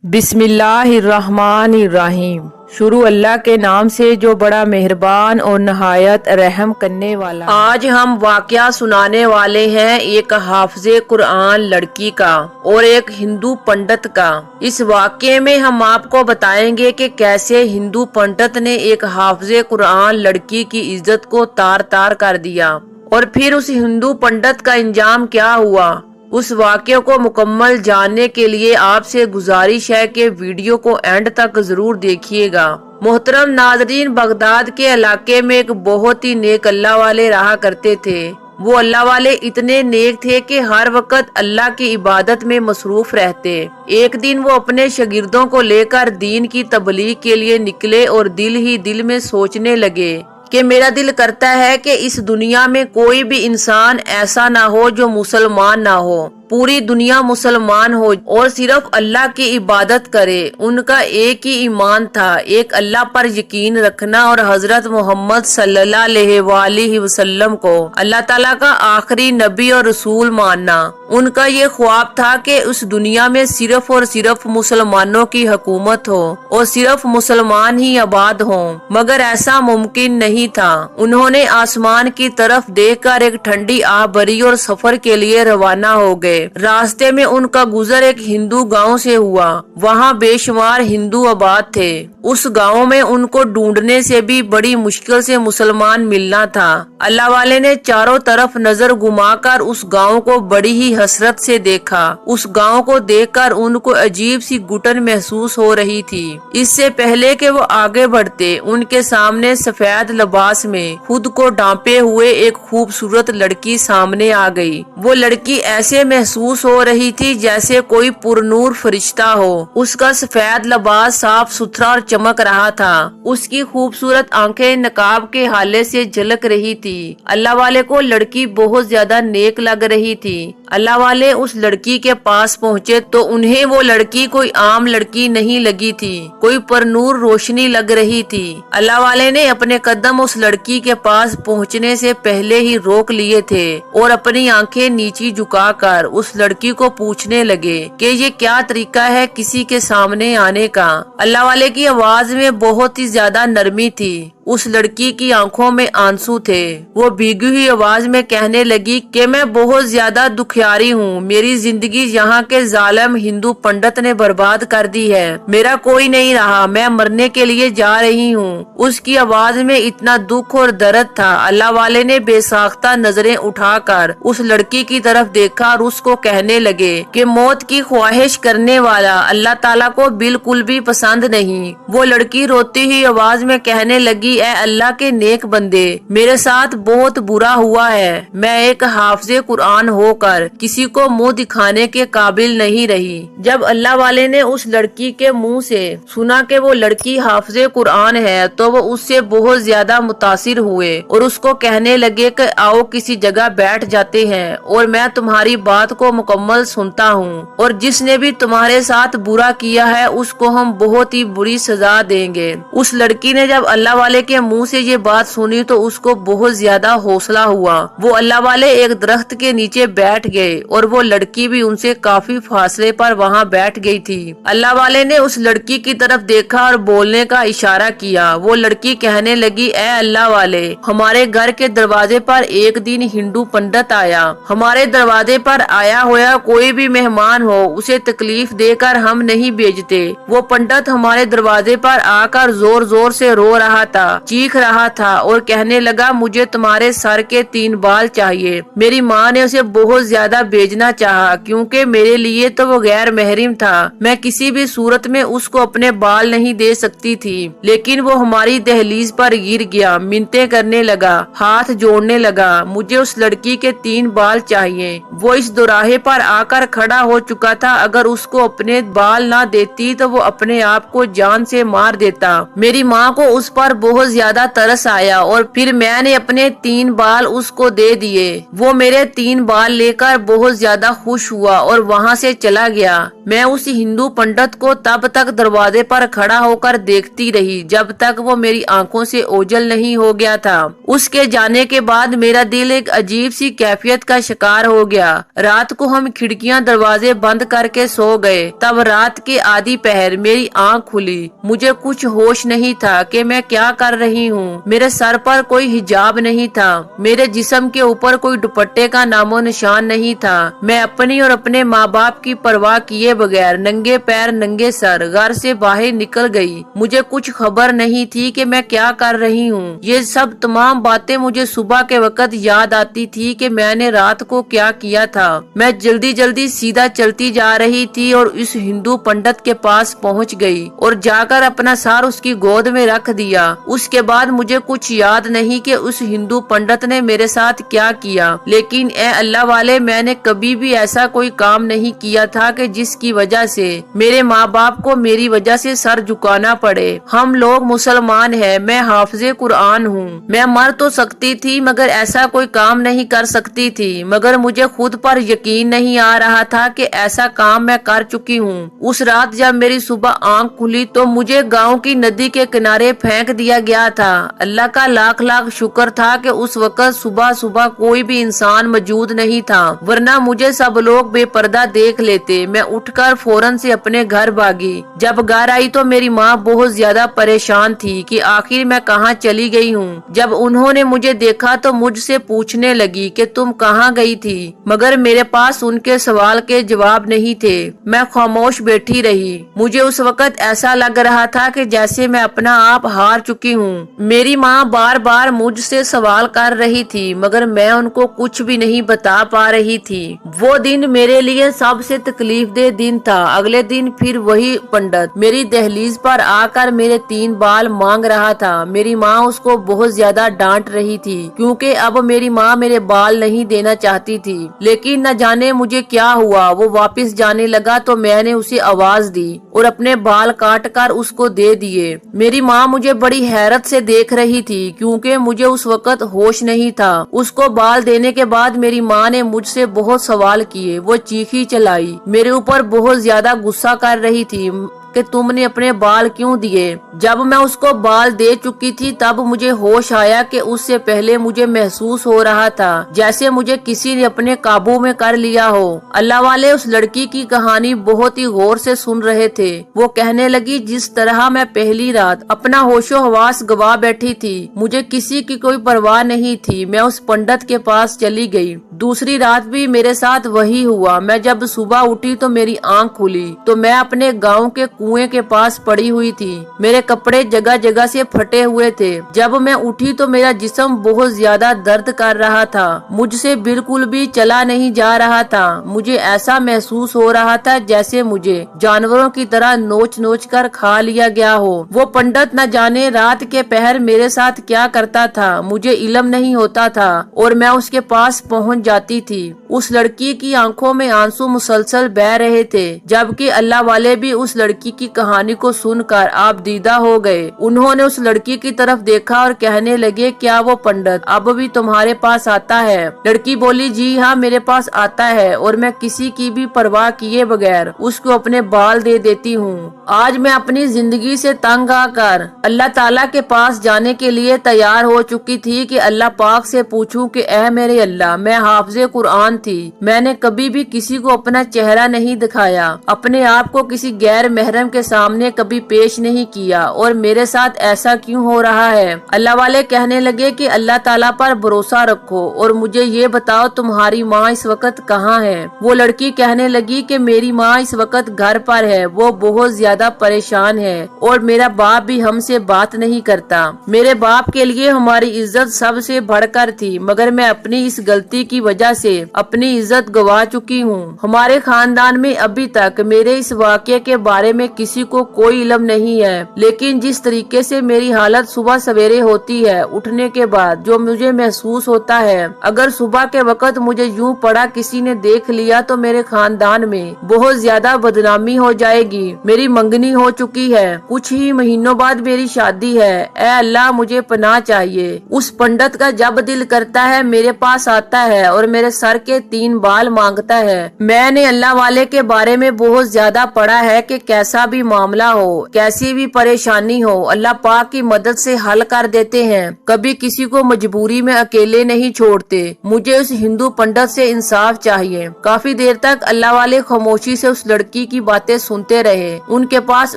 بسم اللہ الرحمن الرحیم۔ شروع اللہ کے نام سے جو بڑا مہربان اور نہایت رحم کرنے والا۔ آج ہم واقعہ سنانے والے ہیں ایک حافظ قرآن لڑکی کا اور ایک ہندو پنڈت کا۔ اس واقعے میں ہم آپ کو بتائیں گے کہ کیسے ہندو پنڈت نے ایک حافظ قرآن لڑکی کی عزت کو تار تار کر دیا اور پھر اس ہندو پنڈت کا انجام کیا ہوا۔ اس واقعے کو مکمل جاننے کے لیے آپ سے گزارش ہے کہ ویڈیو کو اینڈ تک ضرور دیکھیے گا۔ محترم ناظرین، بغداد کے علاقے میں ایک بہت ہی نیک اللہ والے رہا کرتے تھے۔ وہ اللہ والے اتنے نیک تھے کہ ہر وقت اللہ کی عبادت میں مصروف رہتے۔ ایک دن وہ اپنے شاگردوں کو لے کر دین کی تبلیغ کے لیے نکلے اور دل ہی دل میں سوچنے لگے کہ میرا دل کرتا ہے کہ اس دنیا میں کوئی بھی انسان ایسا نہ ہو جو مسلمان نہ ہو، پوری دنیا مسلمان ہو اور صرف اللہ کی عبادت کرے۔ ان کا ایک ہی ایمان تھا، ایک اللہ پر یقین رکھنا اور حضرت محمد صلی اللہ علیہ وآلہ وسلم کو اللہ تعالیٰ کا آخری نبی اور رسول ماننا۔ ان کا یہ خواب تھا کہ اس دنیا میں صرف اور صرف مسلمانوں کی حکومت ہو اور صرف مسلمان ہی آباد ہوں، مگر ایسا ممکن نہیں تھا۔ انہوں نے آسمان کی طرف دیکھ کر ایک ٹھنڈی آہ بھری اور سفر کے لیے روانہ ہو گئے۔ راستے میں ان کا گزر ایک ہندو گاؤں سے ہوا۔ وہاں بے شمار ہندو آباد تھے۔ اس گاؤں میں ان کو ڈھونڈنے سے بھی بڑی مشکل سے مسلمان ملنا تھا۔ اللہ والے نے چاروں طرف نظر گھما کر اس گاؤں کو بڑی ہی حسرت سے دیکھا۔ اس گاؤں کو دیکھ کر ان کو عجیب سی گھٹن محسوس ہو رہی تھی۔ اس سے پہلے کہ وہ آگے بڑھتے، ان کے سامنے سفید لباس میں خود کو ڈھانپے ہوئے ایک خوبصورت لڑکی سامنے آ گئی۔ وہ لڑکی ایسے محسوس ہو رہی تھی جیسے کوئی پرنور فرشتہ ہو۔ اس کا سفید لباس صاف ستھرا اور چمک رہا تھا۔ اس کی خوبصورت آنکھیں نقاب کے حالے سے جھلک رہی تھی۔ اللہ والے کو لڑکی بہت زیادہ نیک لگ رہی تھی۔ اللہ والے اس لڑکی کے پاس پہنچے تو انہیں وہ لڑکی کوئی عام لڑکی نہیں لگی تھی، کوئی پرنور روشنی لگ رہی تھی۔ اللہ والے نے اپنے قدم اس لڑکی کے پاس پہنچنے سے پہلے ہی روک لیے تھے اور اپنی آنکھیں نیچی جھکا کر اس لڑکی کو پوچھنے لگے کہ یہ کیا طریقہ ہے کسی کے سامنے آنے کا۔ اللہ والے کی آواز میں بہت ہی زیادہ نرمی تھی۔ اس لڑکی کی آنکھوں میں آنسو تھے۔ وہ بھیگی ہوئی آواز میں کہنے لگی کہ میں بہت زیادہ دکھیاری ہوں، میری زندگی یہاں کے ظالم ہندو پنڈت نے برباد کر دی ہے، میرا کوئی نہیں رہا، میں مرنے کے لیے جا رہی ہوں۔ اس کی آواز میں اتنا دکھ اور درد تھا۔ اللہ والے نے بے ساختہ نظریں اٹھا کر اس لڑکی کی طرف دیکھا اور اس کو کہنے لگے کہ موت کی خواہش کرنے والا اللہ تعالیٰ کو بالکل بھی پسند نہیں۔ وہ لڑکی روتی ہوئی آواز میں کہنے لگی، اے اللہ کے نیک بندے، میرے ساتھ بہت برا ہوا ہے، میں ایک حافظ قرآن ہو کر کسی کو منہ دکھانے کے قابل نہیں رہی۔ جب اللہ والے نے اس لڑکی کے منہ سے سنا کہ وہ لڑکی حافظ قرآن ہے تو وہ اس سے بہت زیادہ متاثر ہوئے اور اس کو کہنے لگے کہ آؤ کسی جگہ بیٹھ جاتے ہیں اور میں تمہاری بات کو مکمل سنتا ہوں، اور جس نے بھی تمہارے ساتھ برا کیا ہے اس کو ہم بہت ہی بری سزا دیں گے۔ اس لڑکی نے جب اللہ والے کے منہ سے یہ بات سنی تو اس کو بہت زیادہ حوصلہ ہوا۔ وہ اللہ والے ایک درخت کے نیچے بیٹھ گئے اور وہ لڑکی بھی ان سے کافی فاصلے پر وہاں بیٹھ گئی تھی۔ اللہ والے نے اس لڑکی کی طرف دیکھا اور بولنے کا اشارہ کیا۔ وہ لڑکی کہنے لگی، اے اللہ والے، ہمارے گھر کے دروازے پر ایک دن ہندو پنڈت آیا۔ ہمارے دروازے پر آیا ہوا کوئی بھی مہمان ہو اسے تکلیف دے کر ہم نہیں بھیجتے۔ وہ پنڈت ہمارے دروازے پر آ کر زور زور سے رو رہا تھا، چیخ رہا تھا اور کہنے لگا مجھے تمہارے سر کے 3 بال چاہیے۔ میری ماں نے اسے بہت زیادہ بھیجنا چاہا کیونکہ میرے لیے تو وہ غیر محرم تھا، میں کسی بھی صورت میں اس کو اپنے بال نہیں دے سکتی تھی، لیکن وہ ہماری دہلیز پر گر گیا، منتیں کرنے لگا، ہاتھ جوڑنے لگا، مجھے اس لڑکی کے 3 بال چاہیے۔ وہ اس دوراہے پر آ کر کھڑا ہو چکا تھا، اگر اس کو اپنے بال نہ دیتی تو وہ اپنے آپ کو جان سے مار دیتا۔ میری ماں کو اس پر بہت زیادہ ترس آیا اور پھر میں نے اپنے 3 بال اس کو دے دیے۔ وہ میرے 3 بال لے کر कर बहुत ज्यादा खुश हुआ और वहाँ से चला गया। मैं उस हिंदू पंडित को तब तक दरवाजे पर खड़ा होकर देखती रही जब तक वो मेरी आंखों से ओझल नहीं हो गया था। उसके जाने के बाद मेरा दिल एक अजीब सी कैफियत का शिकार हो गया। रात को हम खिड़कियां दरवाजे बंद करके सो गए। तब रात के आधी पहर मेरी आंख खुली। मुझे कुछ होश नहीं था कि मैं क्या कर रही हूँ। मेरे सर पर कोई हिजाब नहीं था। मेरे जिस्म के ऊपर कोई दुपट्टे का नामो निशान नहीं था। मैं अपनी और अपने माँ बाप की परवाह किए बगैर नंगे पैर नंगे सर घर से बाहर निकल गई। मुझे कुछ खबर नहीं थी कि मैं क्या कर रही हूँ। ये सब तमाम बातें मुझे सुबह के वक्त याद आती थी कि मैंने रात को क्या किया था। मैं जल्दी जल्दी सीधा चलती जा रही थी और इस हिंदू पंडित के पास पहुँच गई और जाकर अपना सर उसकी गोद में रख दिया। उसके बाद मुझे कुछ याद नहीं कि उस हिंदू पंडित ने मेरे साथ क्या किया, लेकिन ए अल्लाह वाले, मैंने कभी भी ऐसा कोई काम नहीं किया था कि जिसकी वजह से मेरे माँ बाप को मेरी वजह से सर झुकाना पड़े। हम लोग मुसलमान हैं, मैं हाफिज़े कुरान हूँ। मैं मर तो सकती थी मगर ऐसा कोई काम नहीं कर सकती थी। मगर मुझे खुद पर यकीन नहीं आ रहा था कि ऐसा काम मैं कर चुकी हूँ। उस रात जब मेरी सुबह आंख खुली तो मुझे गांव की नदी के किनारे फेंक दिया गया था। अल्लाह का लाख लाख शुक्र था कि उस वक्त सुबह सुबह कोई भी इंसान मौजूद नहीं था, वरना मुझे सब लोग बेपर्दा देख लेते। मैं उठकर फौरन से अपने घर भागी। जब घर आई तो मेरी माँ बहुत ज्यादा परेशान थी कि आखिर मैं कहाँ चली गई हूँ। जब उन्होंने मुझे देखा तो मुझसे पूछने लगी कि तुम कहाँ गई थी, मगर मेरे पास उनके सवाल के जवाब नहीं थे। मैं खामोश बैठी रही। मुझे उस वक्त ऐसा लग रहा था कि जैसे मैं अपना आप हार चुकी हूँ। मेरी माँ बार बार मुझसे सवाल कर रही थी मगर मैं उनको कुछ भी नहीं बता पा रही थी। वो दिन मेरे लिए सबसे तकलीफ दे दिन था। अगले दिन फिर वही पंडित मेरी दहलीज पर आकर मेरे 3 बाल मांग रहा था। मेरी माँ उसको बहुत ज्यादा डांट रही थी क्योंकि अब मेरी माँ मेरे बाल नहीं देना चाहती थी। लेकिन न जाने मुझे क्या हुआ, वो वापस जाने लगा तो मैंने उसे आवाज दी और अपने बाल काट कर उसको दे दिए। मेरी माँ मुझे बड़ी हैरत से देख रही थी क्योंकि मुझे उस वक्त होश नहीं था। उसको बाल देने के बाद मेरी माँ ने मुझसे बहुत सवाल किए। वो चीखी चलाई, मेरे ऊपर बहुत ज्यादा गुस्सा कर रही थी कि तुमने अपने बाल क्यों दिए। जब मैं उसको बाल दे चुकी थी तब मुझे होश आया कि उससे पहले मुझे महसूस हो रहा था जैसे मुझे किसी ने अपने काबू में कर लिया हो। अल्लाह वाले उस लड़की की कहानी बहुत ही गौर से सुन रहे थे। वो कहने लगी, जिस तरह मैं पहली रात अपना होशो हवास गवा बैठी थी, मुझे किसी की कोई परवाह नहीं थी। मैं उस पंडित के पास चली गई। दूसरी रात भी मेरे साथ वही हुआ। मैं जब सुबह उठी तो मेरी आंख खुली तो मैं अपने गाँव के कुएं के पास पड़ी हुई थी। मेरे कपड़े जगह जगह से फटे हुए थे। जब मैं उठी तो मेरा जिस्म बहुत ज्यादा दर्द कर रहा था। मुझसे बिल्कुल भी चला नहीं जा रहा था। मुझे ऐसा महसूस हो रहा था जैसे मुझे जानवरों की तरह नोच नोच कर खा लिया गया हो। वो पंडित न जाने रात के पहर मेरे साथ क्या करता था, मुझे इल्म नहीं होता था और मैं उसके पास पहुंच जाती थी। उस लड़की की आंखों में आंसू मुसलसल बह रहे थे, जबकि अल्लाह वाले भी उस लड़की की कहानी को सुनकर आप दीदा हो गए। उन्होंने उस लड़की की तरफ देखा और कहने लगे, क्या वो पंडित अब भी तुम्हारे पास आता है? लड़की बोली, जी हाँ, मेरे पास आता है और मैं किसी की भी परवाह किए बगैर उसको अपने बाल दे देती हूँ। आज मैं अपनी जिंदगी से तंग आकर अल्लाह ताला के पास जाने के लिए तैयार हो चुकी थी कि अल्लाह पाक से पूछूं कि ऐ मेरे अल्लाह, मैं हाफिज़े कुरान थी। मैंने कभी भी किसी को अपना चेहरा नहीं दिखाया, अपने आप को किसी गैर महरम के सामने कभी पेश नहीं किया और मेरे साथ ऐसा क्यों हो रहा है? अल्लाह वाले कहने लगे कि अल्लाह ताला पर भरोसा रखो और मुझे ये बताओ तुम्हारी माँ इस वक्त कहाँ है? वो लड़की कहने लगी कि मेरी माँ इस वक्त घर पर है, वो बहुत ज्यादा परेशान है और मेरा बाप भी हमसे बात नहीं करता। मेरे बाप के लिए हमारी इज्जत सबसे बढ़कर थी, मगर मैं अपनी इस गलती की वजह से अपनी इज्जत गवा चुकी हूँ। हमारे खानदान में अभी तक मेरे इस वाक़ये के बारे में किसी को कोई इल्म नहीं है, लेकिन जिस तरीके से मेरी हालत सुबह सवेरे होती है, उठने के बाद जो मुझे महसूस होता है, अगर सुबह के वक्त मुझे यूं पड़ा किसी ने देख लिया तो मेरे खानदान में बहुत ज्यादा बदनामी हो जाएगी। मेरी मंगनी हो चुकी है। कुछ ही महीनों बाद मेरी शादी है। ऐ अल्लाह मुझे पनाह चाहिए। उस पंडित का जब दिल करता है मेरे पास आता है और मेरे सर के 3 बाल मांगता है। मैंने अल्लाह वाले के बारे में बहुत ज्यादा पढ़ा है कि कैसा भी मामला हो, कैसी भी परेशानी हो, अल्लाह पाक की मदद से हल कर देते हैं। कभी किसी को मजबूरी में अकेले नहीं छोड़ते। मुझे उस हिंदू पंडित से इंसाफ चाहिए। काफी देर तक अल्लाह वाले खामोशी से उस लड़की की बातें सुनते रहे। उनके पास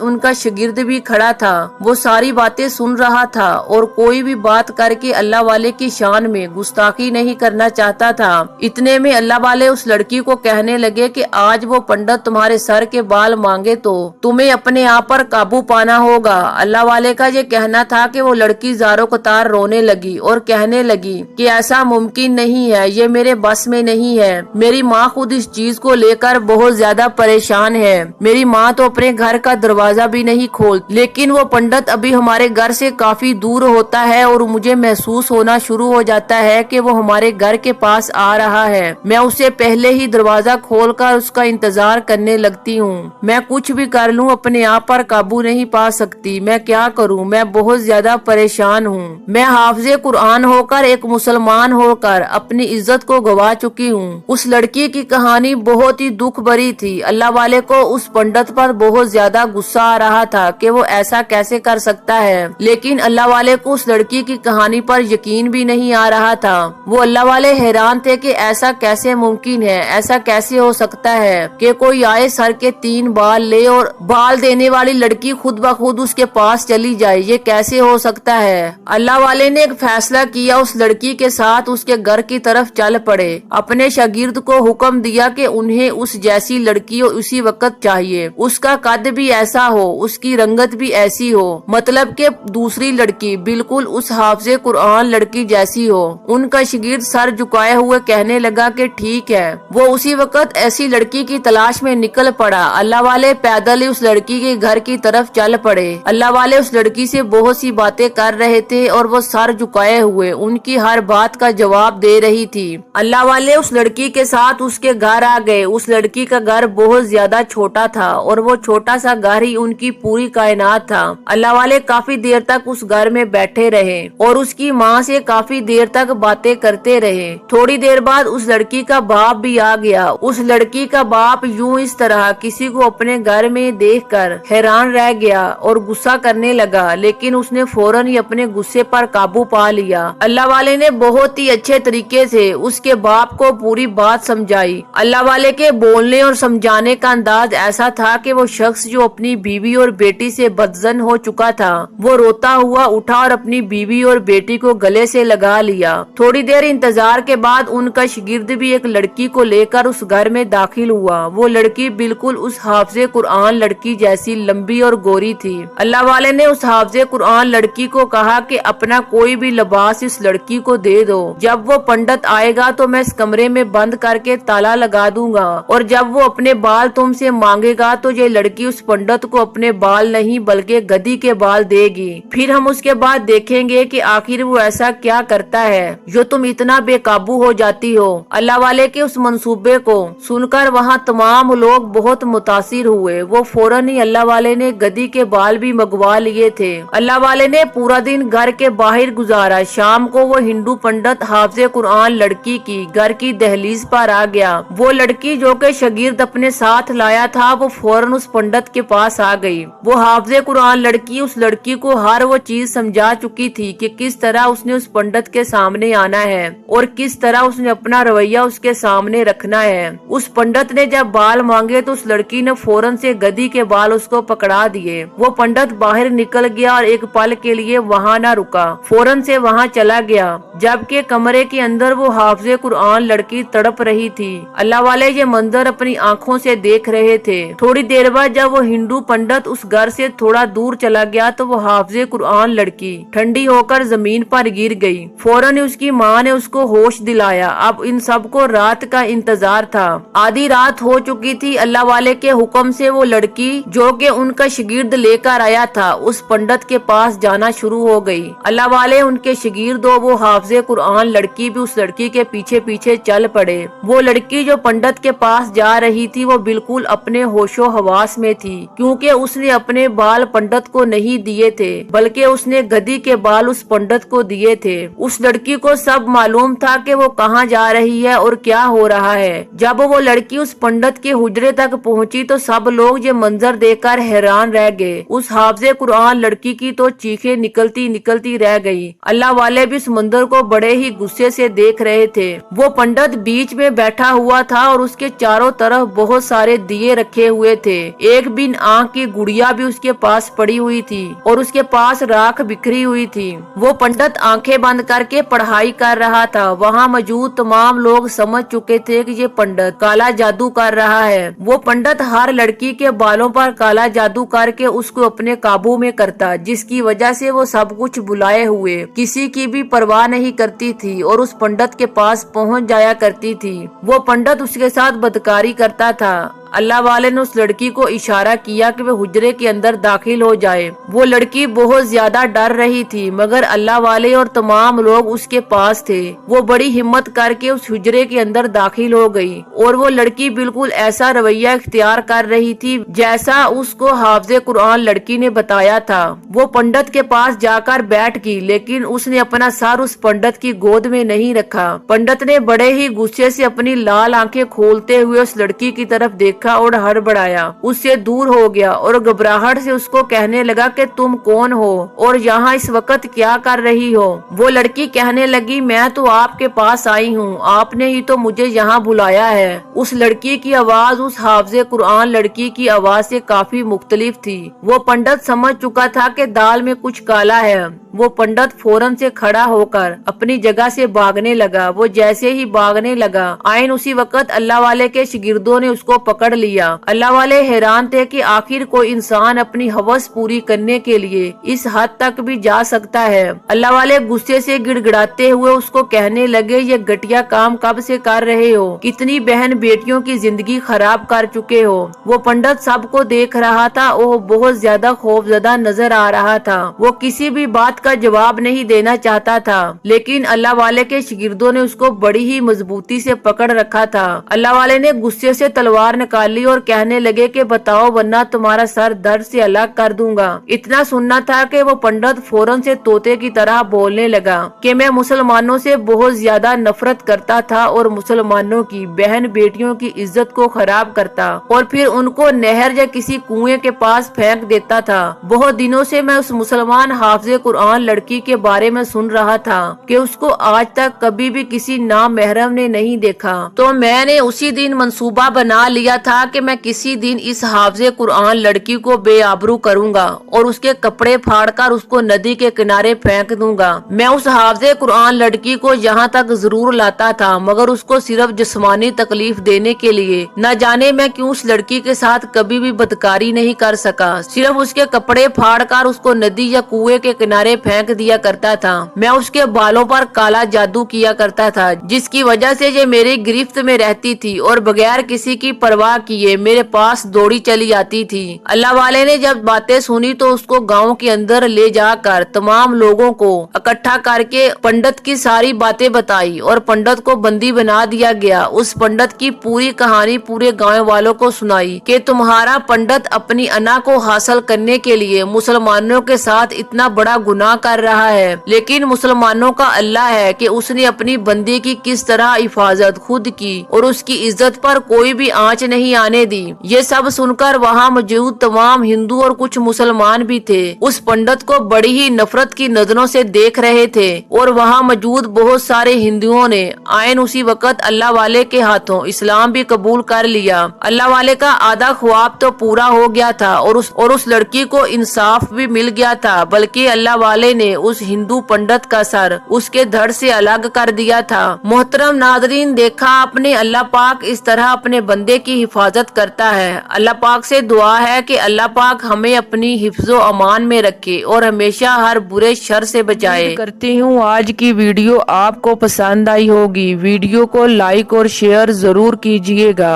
उनका शागिर्द भी खड़ा था। वो सारी बातें सुन रहा था और कोई भी बात करके अल्लाह वाले की शान में गुस्ताखी नहीं करना चाहता था। इतने में अल्लाह वाले उस लड़की को कहने लगे कि आज वो पंडित तुम्हारे सर के बाल मांगे तो तुम्हें अपने आप पर काबू पाना होगा। अल्लाह वाले का ये कहना था कि वो लड़की ज़ारो कतार रोने लगी और कहने लगी कि ऐसा मुमकिन नहीं है, ये मेरे बस में नहीं है। मेरी माँ खुद इस चीज को लेकर बहुत ज्यादा परेशान है। मेरी माँ तो अपने घर का दरवाजा भी नहीं खोल, लेकिन वो पंडित अभी हमारे घर से काफी दूर होता है और मुझे महसूस होना शुरू हो जाता है कि वो हमारे घर के पास आ रहा है। मैं उसे पहले ही दरवाजा खोलकर उसका इंतजार करने लगती हूँ। मैं कुछ भी कर लूँ अपने आप पर काबू नहीं पा सकती। मैं क्या करूँ? मैं बहुत ज्यादा परेशान हूँ। मैं हाफिज़े कुरान होकर, एक मुसलमान होकर अपनी इज्जत को गवा चुकी हूँ। उस लड़की की कहानी बहुत ही दुख भरी थी। अल्लाह वाले को उस पंडित पर बहुत ज्यादा गुस्सा आ रहा था कि वो ऐसा कैसे कर सकता है, लेकिन अल्लाह वाले को उस लड़की की कहानी पर यकीन भी नहीं आ रहा था। वो अल्लाह वाले हैरान थे कि ऐसा कैसे मुमकिन है, ऐसा कैसे हो सकता है कि कोई आए, सर के 3 बाल ले और बाल देने वाली लड़की खुद ब खुद उसके पास चली जाए। ये कैसे हो सकता है? अल्लाह वाले ने एक फैसला किया, उस लड़की के साथ उसके घर की तरफ चल पड़े। अपने शागिर्द को हुक्म दिया कि उन्हें उस जैसी लड़की उसी वक्त चाहिए। उसका कद भी ऐसा हो, उसकी रंगत भी ऐसी हो, मतलब कि दूसरी लड़की बिल्कुल उस हाफिज़े कुरान लड़की जैसी हो। उनका शागिर्द सर झुकाए हुए कहने लगा कि ठीक है। वो उसी वक्त ऐसी लड़की की तलाश में निकल पड़ा। अल्लाह वाले पैदल ही उस लड़की के घर की तरफ चल पड़े। अल्लाह वाले उस लड़की से बहुत सी बातें कर रहे थे और वो सर झुकाए हुए उनकी हर बात का जवाब दे रही थी। अल्लाह वाले उस लड़की के साथ उसके घर आ गए। उस लड़की का घर बहुत ज्यादा छोटा था और वो छोटा सा घर ही उनकी पूरी कायनात था। अल्लाह वाले काफी देर तक उस घर में बैठे रहे और उसकी माँ से काफी देर तक बातें करते रहे। थोड़ी देर बाद उस लड़की का बाप भी आ गया। उस लड़की का बाप यूं इस तरह किसी को अपने घर में देखकर हैरान रह गया और गुस्सा करने लगा, लेकिन उसने फौरन ही अपने गुस्से पर काबू पा लिया। अल्लाह वाले ने बहुत ही अच्छे तरीके से उसके बाप को पूरी बात समझाई। अल्लाह वाले के बोलने और समझाने का अंदाज ऐसा था कि वो शख्स जो अपनी बीवी और बेटी से बदजन हो चुका था, वो रोता हुआ उठा और अपनी बीवी और बेटी को गले से लगा लिया। थोड़ी देर इंतजार के बाद उनका शागिर्द भी एक लड़की को लेकर उस घर में दाखिल हुआ। वो लड़की बिल्कुल उस हाफिज़े कुरान लड़की जैसी लंबी और गोरी थी। अल्लाह वाले ने उस हाफिज़े कुरान लड़की को कहा कि अपना कोई भी लिबास इस लड़की को दे दो। जब वो पंडित आएगा तो मैं इस कमरे में बंद करके ताला लगा दूंगा और जब वो अपने बाल तुमसे मांगेगा तो ये लड़की उस पंडित को अपने बाल नहीं बल्कि गधी के बाल देगी। फिर हम उसके बाद देखेंगे कि आखिर वो ऐसा क्या करता है जो तुम इतना बेकाबू हो जाती हो। अल्लाह वाले के उस मंसूबे को सुनकर वहाँ तमाम लोग बहुत मुतासिर हुए। वो फौरन ही अल्लाह वाले ने गधी के बाल भी मंगवा लिए थे। अल्लाह वाले ने पूरा दिन घर के बाहर गुजारा। शाम को वो हिंदू पंडित हाफिज़े कुरान लड़की की घर की दहलीज पर आ गया। वो लड़की जो के शागिर्द अपने साथ लाया था वो फौरन उस पंडित के पास आ गई। वो हाफिज़े कुरान लड़की उस लड़की को हर वो चीज समझा चुकी थी कि किस तरह उसने उस पंडित के सामने आना है और किस तरह उसने अपना रवैया उसके सामने रखना है। उस पंडित ने जब बाल मांगे तो उस लड़की ने फौरन से गधी के बाल उसको पकड़ा दिए। वो पंडित बाहर निकल गया और एक पल के लिए वहाँ न रुका, फौरन से वहाँ चला गया। जबकि कमरे के अंदर वो हाफिज़े कुरान लड़की तड़प रही थी। अल्लाह वाले ये मंजर अपनी आंखों से देख रहे थे। थोड़ी देर बाद जब वो हिंदू पंडित उस घर से थोड़ा दूर चला गया तो वो हाफिज़े कुरान लड़की ठंडी होकर जमीन पर गिर गई। फौरन उसकी माँ ने उसको होश दिलाया। अब इन सबको रात का इंतजार था। आधी रात हो चुकी थी। अल्लाह वाले के हुक्म से वो लड़की जो कि उनका शागिर्द लेकर आया था उस पंडित के पास जाना शुरू हो गई। अल्लाह वाले उनके शागिर्द वो हाफिज़े कुरान लड़की भी उस लड़की के पीछे पीछे चल पड़े। वो लड़की जो पंडित के पास जा रही थी वो बिल्कुल अपने होशो हवास में थी। थी, क्योंकि उसने अपने बाल पंडित को नहीं दिए थे, बल्कि उसने गधी के बाल उस पंडित को दिए थे। उस लड़की को सब मालूम था कि वो कहाँ जा रही है और क्या हो रहा है। जब वो लड़की उस पंडित के हुजरे तक पहुंची तो सब लोग ये मंजर देखकर हैरान रह गए। उस हाफिज़े कुरान लड़की की तो चीखें निकलती निकलती रह गई। अल्लाह वाले भी उस मंजर को बड़े ही गुस्से से देख रहे थे। वो पंडित बीच में बैठा हुआ था और उसके चारों तरफ बहुत सारे दिए रखे हुए थे। एक बिन आंख की गुड़िया भी उसके पास पड़ी हुई थी और उसके पास राख बिखरी हुई थी। वो पंडित आंखें बंद करके पढ़ाई कर रहा था। वहाँ मौजूद तमाम लोग समझ चुके थे कि ये पंडित काला जादू कर रहा है। वो पंडित हर लड़की के बालों पर काला जादू करके उसको अपने काबू में करता, जिसकी वजह से वो सब कुछ बुलाए हुए किसी की भी परवाह नहीं करती थी और उस पंडित के पास पहुंच जाया करती थी। वो पंडित उसके साथ बदकारी करता था। अल्लाह वाले ने उस लड़की को इशारा किया कि वह हुजरे के अंदर दाखिल हो जाए। वो लड़की बहुत ज्यादा डर रही थी, मगर अल्लाह वाले और तमाम लोग उसके पास थे। वो बड़ी हिम्मत करके उस हुजरे के अंदर दाखिल हो गई और वो लड़की बिल्कुल ऐसा रवैया इख्तियार कर रही थी जैसा उसको हाफिज़े कुरान लड़की ने बताया था। वो पंडित के पास जाकर बैठ गई, लेकिन उसने अपना सर उस पंडित की गोद में नहीं रखा। पंडित ने बड़े ही गुस्से से अपनी लाल आंखें खोलते हुए उस लड़की की तरफ देखा और हड़बड़ाया, उससे दूर हो गया और घबराहट से उसको कहने लगा कि तुम कौन हो और यहाँ इस वक्त क्या कर रही हो। वो लड़की कहने लगी, मैं तो आपके पास आई हूँ, आपने ही तो मुझे यहाँ बुलाया है। उस लड़की की आवाज उस हाफिज़े कुरान लड़की की आवाज से काफी मुख्तलिफ थी। वो पंडित समझ चुका था कि दाल में कुछ काला है। वो पंडित फौरन से खड़ा होकर अपनी जगह से भागने लगा। वो जैसे ही भागने लगा, आइन उसी वक्त अल्लाह वाले के शागिर्दों ने उसको पकड़ लिया। अल्लाह वाले हैरान थे कि आखिर कोई इंसान अपनी हवस पूरी करने के लिए इस हद तक भी जा सकता है। अल्लाह वाले गुस्से से गिड़गिड़ाते हुए उसको कहने लगे, ये घटिया काम कब से कर रहे हो? कितनी बहन बेटियों की जिंदगी खराब कर चुके हो। वो पंडित सबको देख रहा था। वो बहुत ज्यादा खौफजदा नजर आ रहा था। वो किसी भी बात का जवाब नहीं देना चाहता था, लेकिन अल्लाह वाले के शागिर्दों ने उसको बड़ी ही मजबूती से पकड़ रखा था। अल्लाह वाले ने गुस्से से तलवार निकाली और कहने लगे कि बताओ, वरना तुम्हारा सर दर्द से अलग कर दूंगा। इतना सुनना था कि वो पंडित फौरन से तोते की तरह बोलने लगा कि मैं मुसलमानों से बहुत ज्यादा नफरत करता था और मुसलमानों की बहन बेटियों की इज्जत को खराब करता और फिर उनको नहर या किसी कुएं के पास फेंक देता था। बहुत दिनों से मैं उस मुसलमान हाफिज़े कुरान लड़की के बारे में सुन रहा था कि उसको आज तक कभी भी किसी नामहरम ने नहीं देखा, तो मैंने उसी दिन मंसूबा बना लिया था कि मैं किसी दिन इस हाफिज़े कुरान लड़की को बेआबरू करूंगा और उसके कपड़े फाड़कर उसको नदी के किनारे फेंक दूंगा। मैं उस हाफिज़े कुरान लड़की को यहाँ तक जरूर लाता था, मगर उसको सिर्फ जिस्मानी तकलीफ देने के लिए। न जाने मैं क्यों उस लड़की के साथ कभी भी बदकारी नहीं कर सका। सिर्फ उसके कपड़े फाड़कर उसको नदी या कुएं के किनारे फेंक दिया करता था। मैं उसके बालों पर काला जादू किया करता था, जिसकी वजह से ये मेरी गिरफ्त में रहती थी और बगैर किसी की परवाह किए मेरे पास दौड़ी चली आती थी। अल्लाह वाले ने जब बातें सुनी तो उसको गांव के अंदर ले जाकर तमाम लोगों को इकट्ठा करके पंडित की सारी बातें बताई और पंडित को बंदी बना दिया गया। उस पंडित की पूरी कहानी पूरे गांव वालों को सुनाई कि तुम्हारा पंडित अपनी अना को हासिल करने के लिए मुसलमानों के साथ इतना बड़ा गुनाह कर रहा है, लेकिन मुसलमानों का अल्लाह है कि उसने अपनी बंदी की किस तरह हिफाजत खुद की और उसकी इज्जत पर कोई भी आंच नहीं आने दी। ये सब सुनकर वहाँ मौजूद तमाम हिंदू और कुछ मुसलमान भी थे उस पंडित को बड़ी ही नफरत की नजरों से देख रहे थे और वहाँ मौजूद बहुत सारे हिंदुओं ने आयन उसी वक्त अल्लाह वाले के हाथों इस्लाम भी कबूल कर लिया। अल्लाह वाले का आधा ख्वाब तो पूरा हो गया था और उस लड़की को इंसाफ भी मिल गया था, बल्कि अल्लाह वाले ने उस हिंदू पंडित का सर उसके धड़ से अलग कर दिया था। मोहतरम नाजरीन, देखा आपने, अल्लाह पाक इस तरह अपने बंदे की हिफाजत करता है। अल्लाह पाक से दुआ है कि अल्लाह पाक हमें अपनी हिफ्ज़ो अमान में रखे और हमेशा हर बुरे शर से बचाए। करती हूँ आज की वीडियो आपको पसंद आई होगी। वीडियो को लाइक और शेयर जरूर कीजिएगा।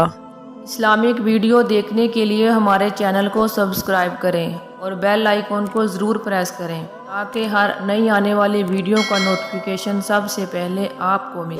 इस्लामिक वीडियो देखने के लिए हमारे चैनल को सब्सक्राइब करें और बेल आइकॉन को जरूर प्रेस करें ताकि हर नई आने वाली वीडियो का नोटिफिकेशन सबसे पहले आपको मिले।